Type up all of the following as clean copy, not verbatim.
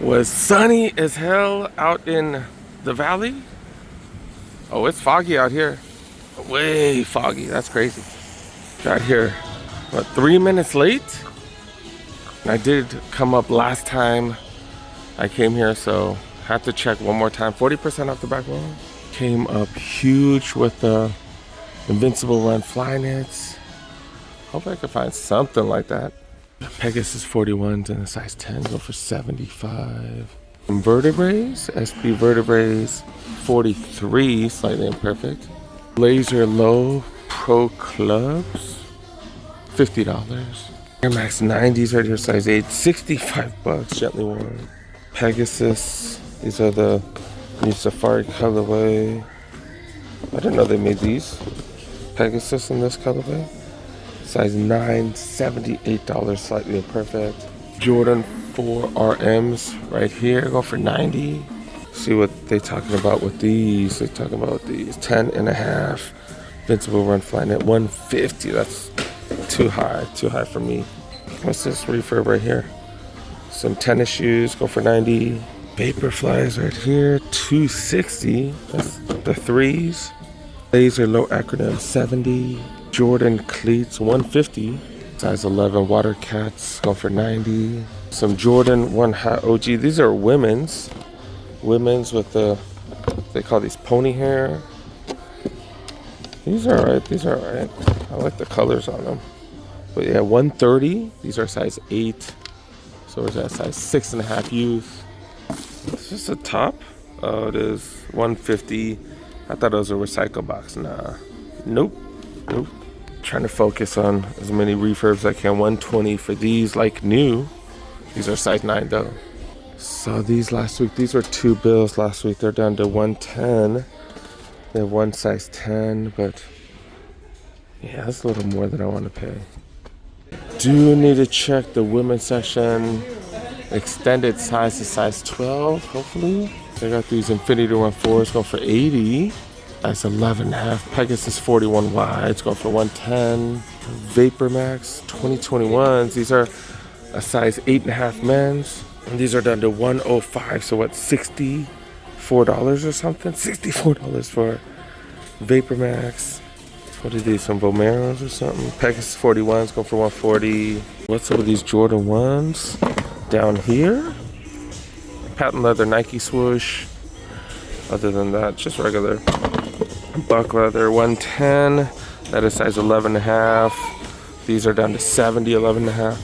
Was sunny as hell out in the valley. Oh, it's foggy out here. Way foggy. That's crazy. Got here, what, 3 minutes late? I did come up last time I came here, so had to check one more time. 40% off the back row. Came up huge with the Invincible Run Flyknits. Hopefully I can find something like that. Pegasus 41s in a size 10 go for 75. Vertebraes, SP Vertebraes 43, slightly imperfect. Laser Low Pro Clubs, $50. Air Max 90s right here, size 8, 65 bucks, gently worn. Pegasus, these are the new Safari colorway. I didn't know they made these. Pegasus in this colorway. Size 9, $78, slightly imperfect. Jordan 4 RMs right here, go for 90. See what they talking about with these. They're talking about these 10 and a half. Invincible Run Flyknit 150. That's too high for me. What's this refurb right here? Some tennis shoes, go for 90. Vaporflies right here, 260. That's the threes. Laser Low Acronym 70. Jordan cleats 150. Size 11 Water Cats go for 90. Some Jordan 1 Hot OG. These are women's with the, they call these pony hair. These are alright. I like the colors on them. But yeah, 130. These are size 8. So is that size 6.5 youth. Is this a top? Oh, it is 150. I thought it was a recycle box. Nah. Nope. Trying to focus on as many refurbs as I can. 120 for these, like new. These are size 9 though. So these last week, these were 2 bills last week. They're down to 110. They have one size 10, but yeah, that's a little more than I want to pay. Do need to check the women's section. Extended size to size 12, hopefully. They got these Infinity Run 4s going for 80. Size 11.5. Pegasus 41 wides going for 110. Vapor Max 2021s. These are a size 8.5 men's. And these are down to 105. So what, $64 or something? $64 for Vapor Max. What are these? Some Vomeros or something? Pegasus 41s go for 140. What's up with these Jordan 1s down here? Patent leather Nike swoosh. Other than that, just regular buck leather 110. That is size 11.5. These are down to 70, 11.5.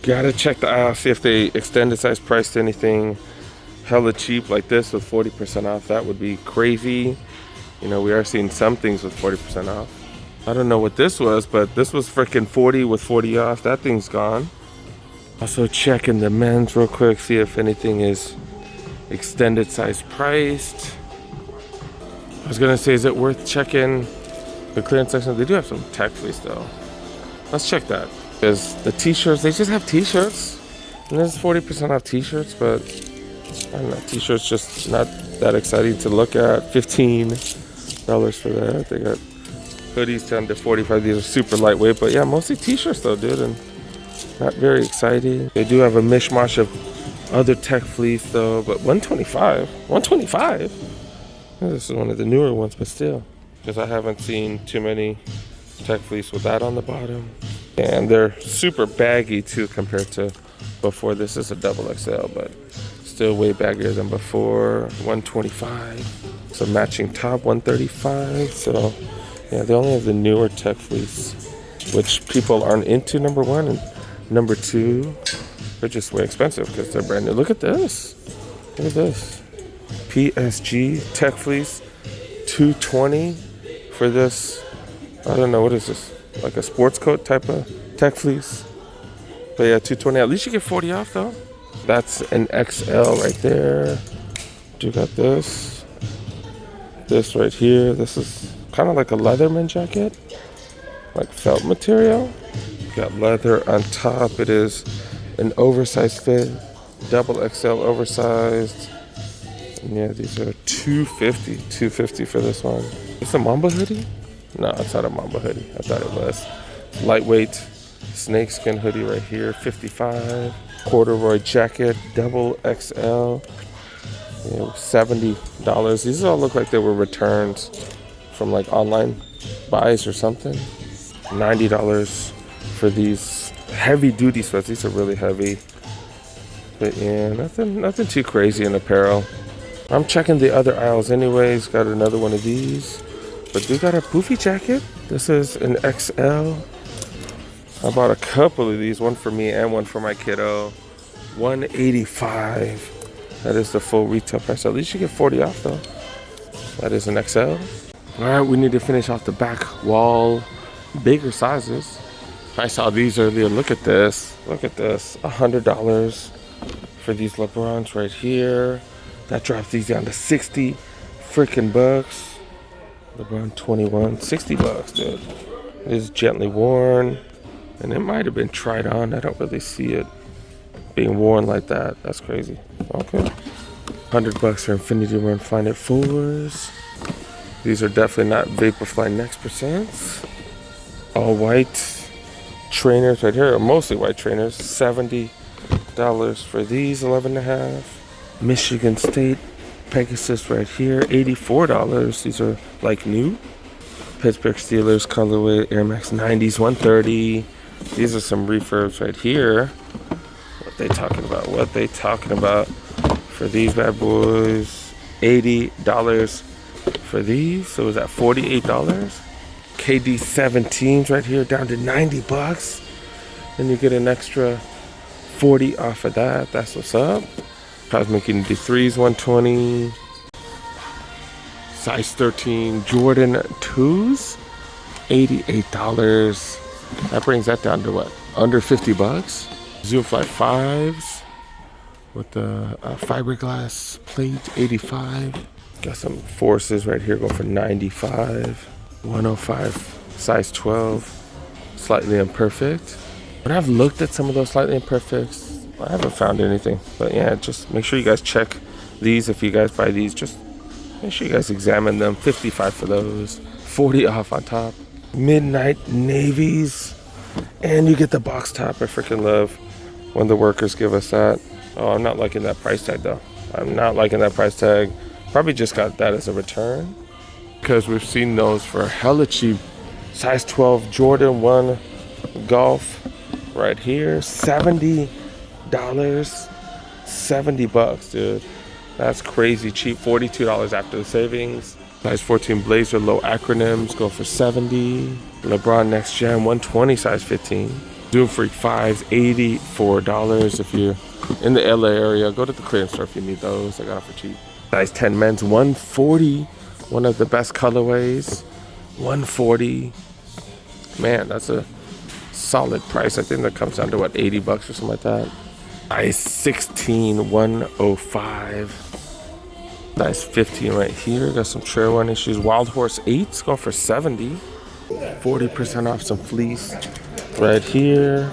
Gotta check the aisle, see if they extended size priced anything hella cheap like this with 40% off. That would be crazy. You know, we are seeing some things with 40% off. I don't know what this was, but this was freaking 40 with 40 off. That thing's gone. Also checking the men's real quick, see if anything is extended size priced. I was gonna say, is it worth checking the clearance section? They do have some tech fleece though. Let's check that. Because the t-shirts, they just have t-shirts. And there's 40% off t-shirts, but I don't know, t-shirts just not that exciting to look at. $15 for that. They got hoodies down to 45. These are super lightweight, but yeah, mostly t-shirts though, dude, and not very exciting. They do have a mishmash of other tech fleece though, but 125. 125? This is one of the newer ones, but still. Because I haven't seen too many tech fleece with that on the bottom. And they're super baggy too compared to before. This is a double XL, but still way baggier than before. 125. So matching top 135. So yeah, they only have the newer tech fleece, which people aren't into, number one. And number two, they're just way expensive because they're brand new. Look at this. Look at this. PSG tech fleece, $220 for this. I don't know, what is this? Like a sports coat type of tech fleece. But yeah, $220. At least you get 40 off though. That's an XL right there. You got this. This right here. This is kind of like a Leatherman jacket. Like felt material. Got leather on top. It is an oversized fit. Double XL oversized. And yeah, these are $250. $250 for this one. It's a Mamba hoodie? No, it's not a Mamba hoodie. I thought it was. Lightweight snakeskin hoodie right here, $55. corduroy jacket, double XL, $70. These all look like they were returns from like online buys or something. $90 for these heavy duty sweats. These are really heavy. But yeah, nothing too crazy in apparel. I'm checking the other aisles anyways. Got another one of these. But we got a poofy jacket. This is an XL. I bought a couple of these, one for me and one for my kiddo. $185. That is the full retail price. At least you get 40 off though. That is an XL. All right, we need to finish off the back wall. Bigger sizes. I saw these earlier. Look at this. Look at this. $100 for these LeBrons right here. That drops these down to 60 freaking bucks. LeBron 21, 60 bucks, dude. It is gently worn. And it might have been tried on. I don't really see it being worn like that. That's crazy. Okay. $100 for Infinity Run Flyknit 4s. These are definitely not Vaporfly Next percents. All white trainers right here, mostly white trainers. $70 for these, 11.5. Michigan State Pegasus right here, $84. These are like new. Pittsburgh Steelers colorway Air Max 90s, $130. These are some refurbs right here. What they talking about? What they talking about for these bad boys? $80 for these. So is that $48? KD 17s right here down to 90 bucks. Then you get an extra 40 off of that. That's what's up. Cosmic Unity 3s, 120. Size 13 Jordan 2s, $88. That brings that down to what? Under 50 bucks. Zoomfly 5s with the fiberglass plate, 85. Got some Forces right here going for 95. 105 size 12, slightly imperfect. But I've looked at some of those slightly imperfects. I haven't found anything. But yeah, just make sure you guys check these. If you guys buy these, just make sure you guys examine them. 55 for those, 40 off on top. Midnight navies, and you get the box top. I freaking love when the workers give us that. Oh, I'm not liking that price tag though. I'm not liking that price tag. Probably just got that as a return, because we've seen those for hella cheap. Size 12 Jordan 1 Golf right here, $70. 70 bucks, dude. That's crazy cheap. $42 after the savings. Size 14 Blazer low acronyms go for 70. LeBron Next Gen 120 size 15. Zoom Freak 5s, $84. If you're in the LA area, go to the clearance store if you need those. I got it for cheap. Size 10 men's 140. One of the best colorways, 140. Man, that's a solid price. I think that comes down to what, 80 bucks or something like that. Size 16, 105. Size 15 right here. Got some trail running shoes. Wild Horse 8s going for 70. 40% off some fleece right here.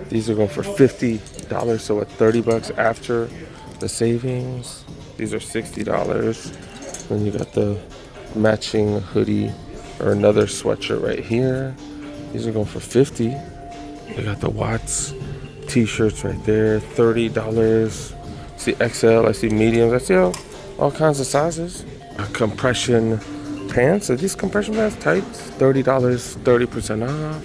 These are going for $50. So at 30 bucks after the savings. These are $60. Then you got the matching hoodie or another sweatshirt right here. These are going for $50. They got the Watts t-shirts right there, $30. See XL, I see mediums, I see all kinds of sizes. Compression pants, are these compression pants tights? $30, 30% off.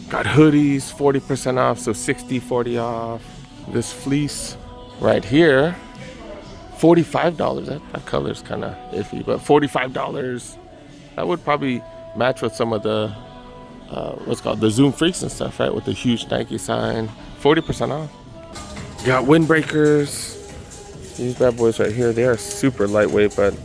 Got hoodies, 40% off, so 60, 40 off. This fleece right here, $45. That color's kind of iffy, but $45. That would probably match with some of the what's called the Zoom Freaks and stuff, right? With the huge Nike sign. 40% off. Got windbreakers. These bad boys right here, they are super lightweight, but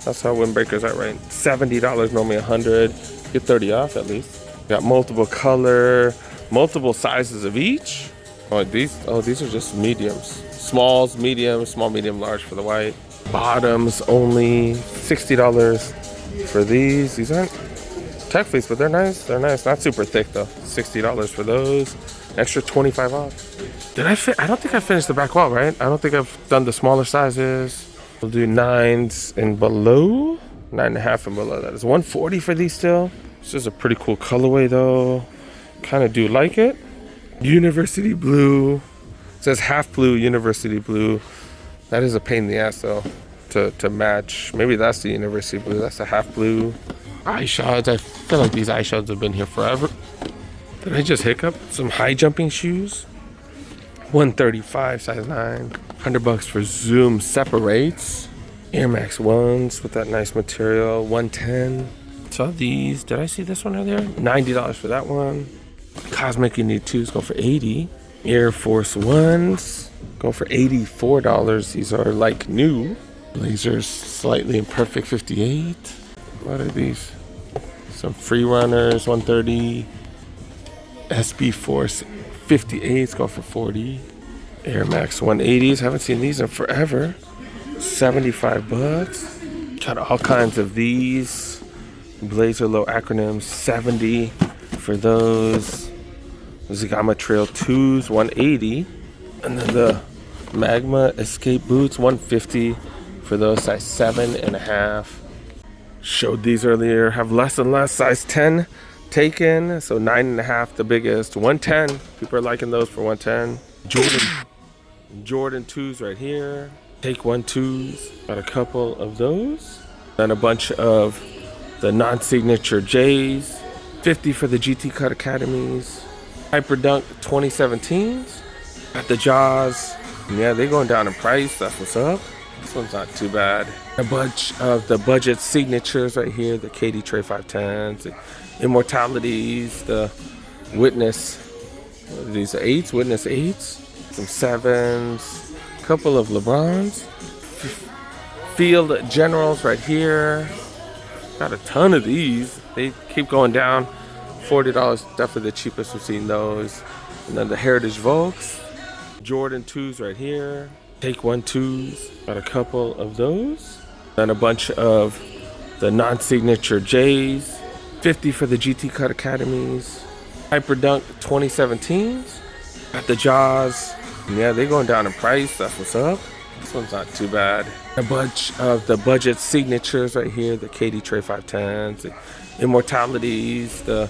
that's how windbreakers are, right? $70, normally $100. Get 30 off at least. Got multiple color, multiple sizes of each. These are just mediums. Smalls, mediums, small, medium, large for the white. Bottoms only, $60 for these. These aren't tech fleece, but they're nice. They're nice. Not super thick though. $60 for those. Extra 25 off. I don't think I finished the back wall, right? I don't think I've done the smaller sizes. We'll do 9s and below. 9.5 and below. That is $140 for these still. This is a pretty cool colorway though. Kind of do like it. University blue. It says half blue, university blue. That is a pain in the ass though, to match. Maybe that's the university blue. That's a half blue. Eye shots. I feel like these eye shots have been here forever. Did I just hiccup? Some high jumping shoes. 135, size 9. $100 for Zoom separates. Air Max 1s with that nice material. 110. Saw these. Did I see this one earlier? $90 for that one. Cosmic You Need 2s go for 80. Air Force 1s go for $84. These are like new. Blazers Slightly Imperfect 58. What are these? Some Free Runners 130. SB Force 58s go for 40. Air Max 180s. Haven't seen these in forever. $75. Got all kinds of these. Blazer low acronyms. 70 for those. Zagama Trail 2s 180. And then the Magma Escape Boots 150 for those, size 7.5. Showed these earlier. Have less and less, size 10 taken, so 9.5 the biggest. 110. People are liking those for 110. Jordan 2s right here. Take 1 2s. Got a couple of those. Then a bunch of the non-signature J's. 50 for the GT Cut Academies. Hyperdunk 2017s. Got the Jaws. Yeah, they're going down in price. That's what's up. This one's not too bad. A bunch of the budget signatures right here. The KD Trey 510s. The Immortalities. The Witness. What are these? 8s? Witness 8s. Some 7s. A couple of LeBrons. Field Generals right here. Got a ton of these. They keep going down. $40, definitely the cheapest we've seen those. And then the Heritage Volks. Jordan 2s right here. Take 1 2s. Got a couple of those. Then a bunch of the non-signature J's. 50 for the GT Cut Academies. Hyperdunk 2017s. Got the Jaws. Yeah, they're going down in price. That's what's up. This one's not too bad. A bunch of the budget signatures right here. The KD Trey 510s. The Immortalities. The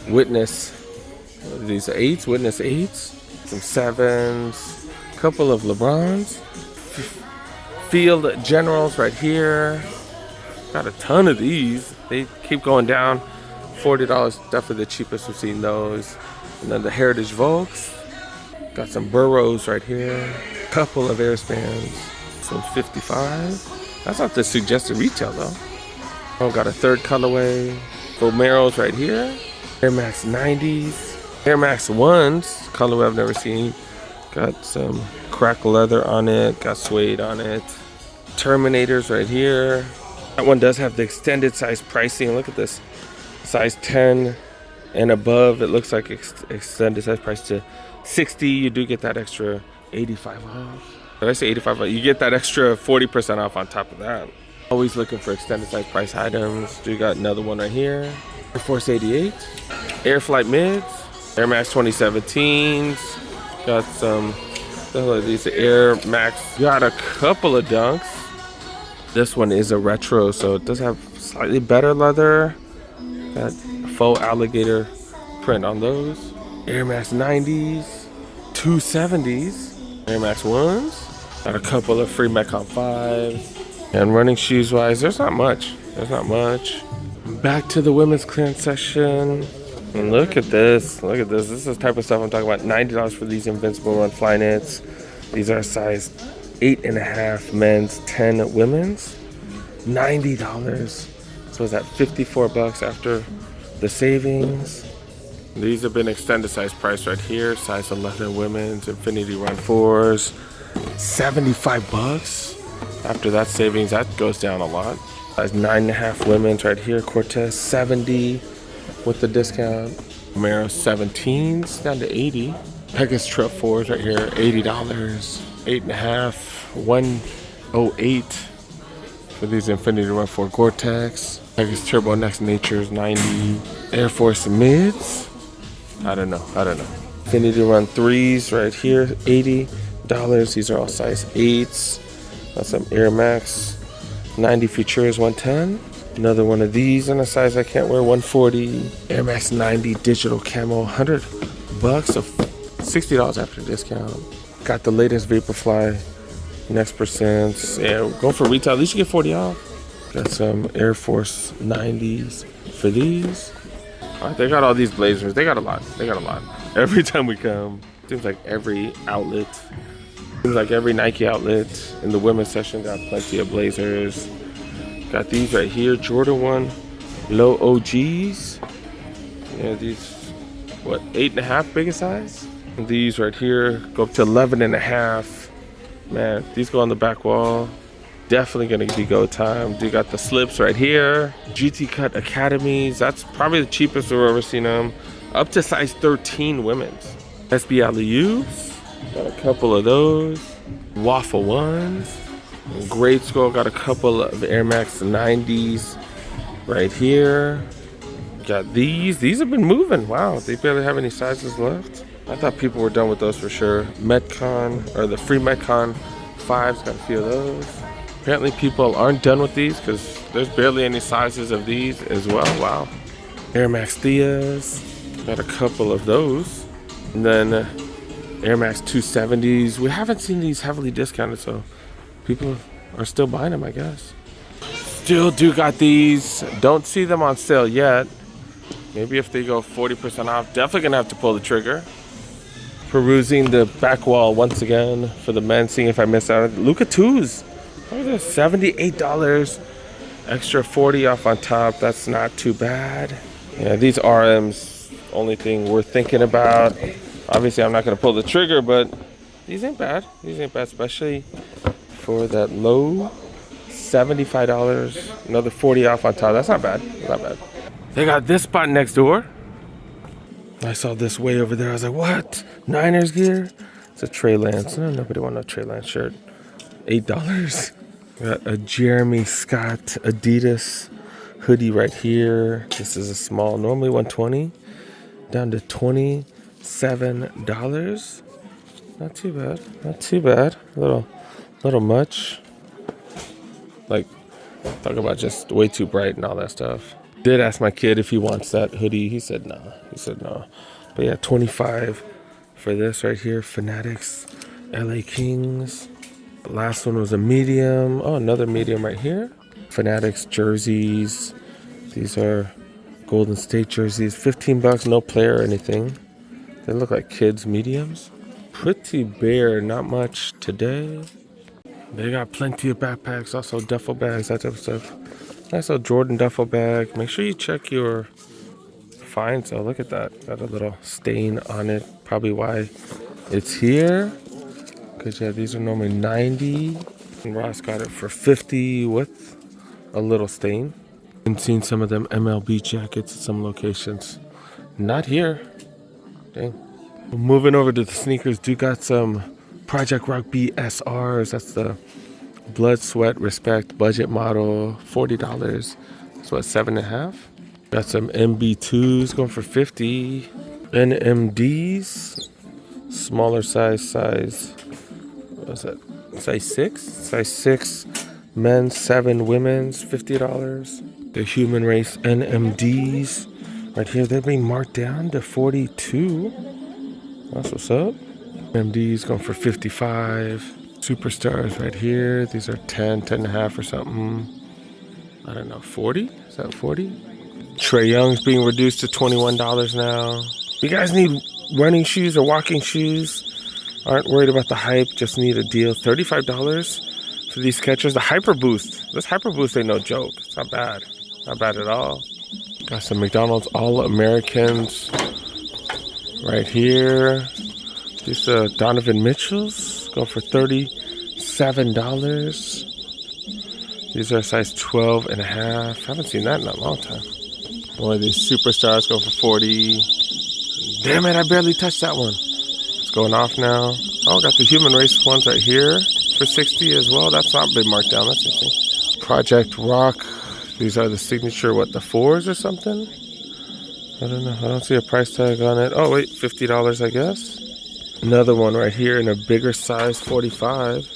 Witness. What are these? 8s? Witness 8s. Some 7s. A couple of LeBrons. Field Generals right here. Got a ton of these. They keep going down. $40, definitely the cheapest we've seen those. And then the Heritage Volks. Got some Burrows right here. Couple of Airspans. Some 55. That's not the suggested retail though. Oh, got a third colorway. Vomeros right here. Air Max 90s. Air Max 1s. Colorway I've never seen. Got some crack leather on it. Got suede on it. Terminators right here. That one does have the extended size pricing. Look at this. Size 10 and above. It looks like extended size price to 60. You do get that extra 85 off. Did I say 85 off? You get that extra 40% off on top of that. Always looking for extended size price items. Do got another one right here. Air Force 88. Air Flight Mids. Air Max 2017s. Got some, what the hell are these? Air Max. Got a couple of Dunks. This one is a retro, so it does have slightly better leather. Got faux alligator print on those. Air Max 90s. 270s. Air Max 1s. Got a couple of free Metcon 5s. And running shoes wise, there's not much. Back to the women's clearance section. And look at this. This is the type of stuff I'm talking about. $90 for these Invincible Run Flyknits. These are size 8.5 men's, 10 women's. $90. So is that $54 after the savings? These have been extended size price right here. Size 11 women's, Infinity Run 4s. $75. After that savings, that goes down a lot. Size 9.5 women's right here. Cortez 70 with the discount. Camaro 17s down to 80. Pegasus Trail 4s right here, $80. 8.5, 108 for these Infinity Run 4 Gore-Tex. Pegasus Turbo Next Nature's 90. Air Force Mids. I don't know. Infinity Run 3s right here, $80. These are all size 8s. Got some Air Max 90 Futures 110. Another one of these in a size I can't wear, 140. Air Max 90 Digital Camo, $100, so $60 after discount. Got the latest Vaporfly, next percents. Yeah, go for retail. At least you get 40 off. Got some Air Force 90s for these. They got all these blazers. They got a lot. They got a lot. Every time we come, seems like every outlet, seems like every Nike outlet in the women's section got plenty of blazers. Got these right here, Jordan 1 low OGs. Yeah, these, what, 8.5 biggest size? And these right here go up to 11.5. Man, these go on the back wall. Definitely gonna be go time. You got the slips right here. GT Cut Academies. That's probably the cheapest we've ever seen them. Up to size 13 women's. SB Alley-oops. Got a couple of those. Waffle ones. Grade School. Got a couple of Air Max 90s right here. Got these. These have been moving. Wow, they barely have any sizes left. I thought people were done with those for sure. Metcon, or the free Metcon 5s. Got a few of those. Apparently people aren't done with these because there's barely any sizes of these as well. Wow. Air Max Theas. Got a couple of those. And then Air Max 270s. We haven't seen these heavily discounted, so people are still buying them, I guess. Still do got these. Don't see them on sale yet. Maybe if they go 40% off, definitely gonna have to pull the trigger. Perusing the back wall once again for the men, seeing if I miss out. Luka 2s. Oh, they're $78. Extra 40 off on top. That's not too bad. Yeah, these RMs, only thing we're thinking about. Obviously, I'm not gonna pull the trigger, but these ain't bad. These ain't bad, especially for that low $75. Another 40 off on top. That's not bad. Not bad. They got this spot next door. I saw this way over there. I was like, what? Niners gear? It's a Trey Lance. No, nobody want a Trey Lance shirt. $8. Got a Jeremy Scott Adidas hoodie right here. This is a small, normally $120, down to $27. Not too bad. Not too bad. A little much. Like, talk about just way too bright and all that stuff. Did ask my kid if he wants that hoodie. He said no. He said no. But yeah, 25 for this right here. Fanatics, LA Kings. The last one was a medium. Oh, another medium right here. Fanatics jerseys. These are Golden State jerseys. $15, no player or anything. They look like kids mediums. Pretty bare, not much today. They got plenty of backpacks, also duffel bags, that type of stuff. Nice little Jordan duffel bag. Make sure you check your find. So look at that. Got a little stain on it. Probably why it's here. Because yeah, these are normally 90. And Ross got it for 50 with a little stain. I've seen some of them MLB jackets at some locations. Not here. Dang. Moving over to the sneakers. Do got some Project Rock BSRs. That's the Blood, Sweat, Respect budget model. $40. That's what, 7.5? Got some MB2s going for 50. NMDs. Smaller size. What's that? Size 6? Size 6. Men's, 7 women's, $50. The Human Race NMDs. Right here, they're being marked down to 42. That's what's up. MDs going for 55. Superstars right here. These are 10.5 or something. I don't know, 40? Is that 40? Trae Young's being reduced to $21 now. You guys need running shoes or walking shoes? Aren't worried about the hype, just need a deal. $35 for these Skechers. The Hyper Boost. This Hyper Boost ain't no joke. It's not bad. Not bad at all. Got some McDonald's All-Americans right here. These Donovan Mitchells go for $37. These are size 12.5. I haven't seen that in a long time. Boy, these Superstars go for 40. Damn it, I barely touched that one. It's going off now. Oh, got the Human Race ones right here for 60 as well. That's not been marked down. That's interesting. Project Rock. These are the signature, what, the 4s or something? I don't know. I don't see a price tag on it. Oh, wait, $50, I guess. Another one right here in a bigger size, 45.